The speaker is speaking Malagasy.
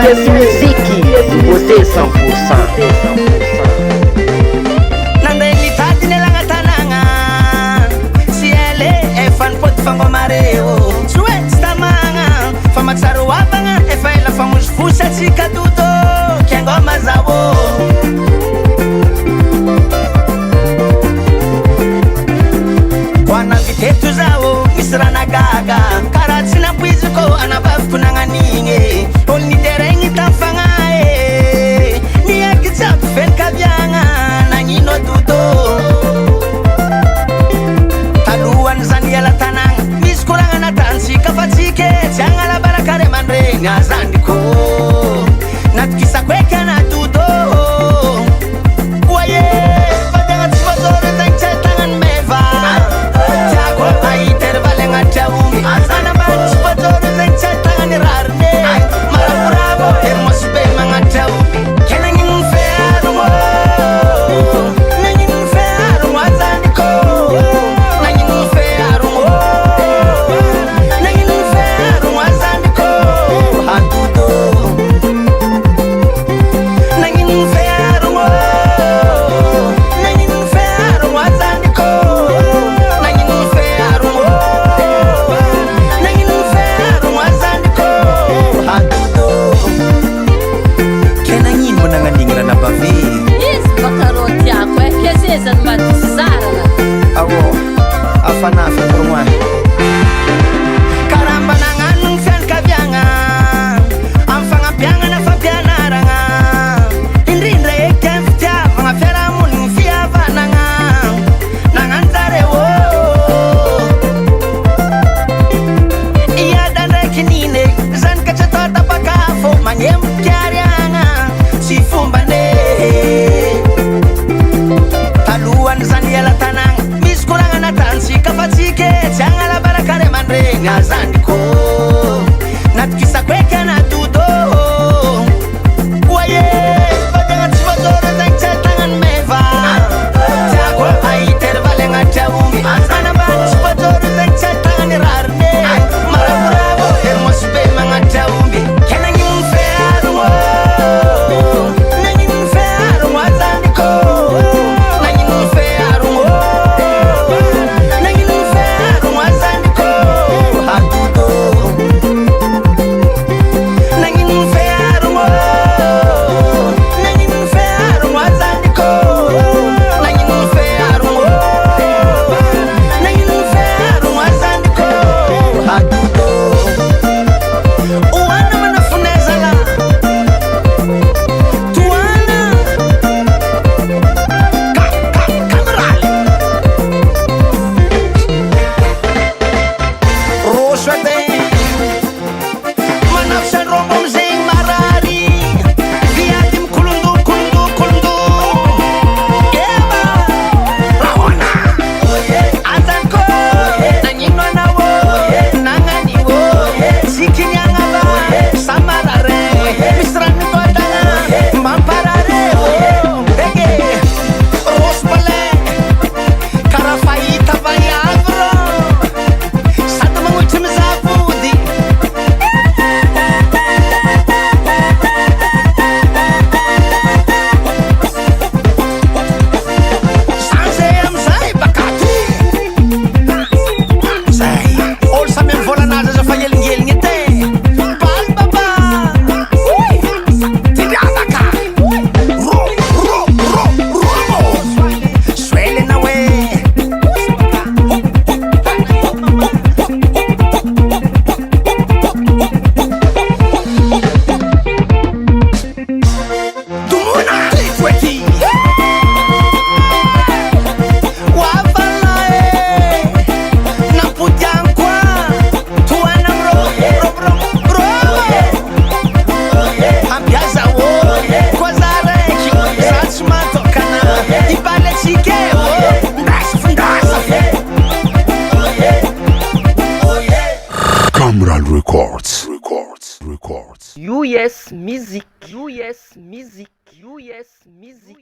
Yes, muziki, você 100%. Nandai mitati nelanga tananga. Siele fan pot fango mareo. Sue stamanga. Famaksaru wapanga ela famus pusa chika tuto. Kengo mazabo. Wana vitetu zao misrana gaga. Karatsina pwiziko anabafu kunanga ninge. Oni derengi tafanga ni akitsa fen kabyanga na nyino tuto taluan zandiala tanang miskuranga na tansi kafatike changala barakare mandre ngazandiko natkisa kweka na tuto waye patanga tsipazore tanchetangan meva chako aiter valenga chaumi asana ba tsipazore tanchetangan rarne marapurabo hemos be mangatau kenangin fearu nangin fearu wazandiko nangin fearu wazandiko Emerald Records. US Music. US Music. US Music.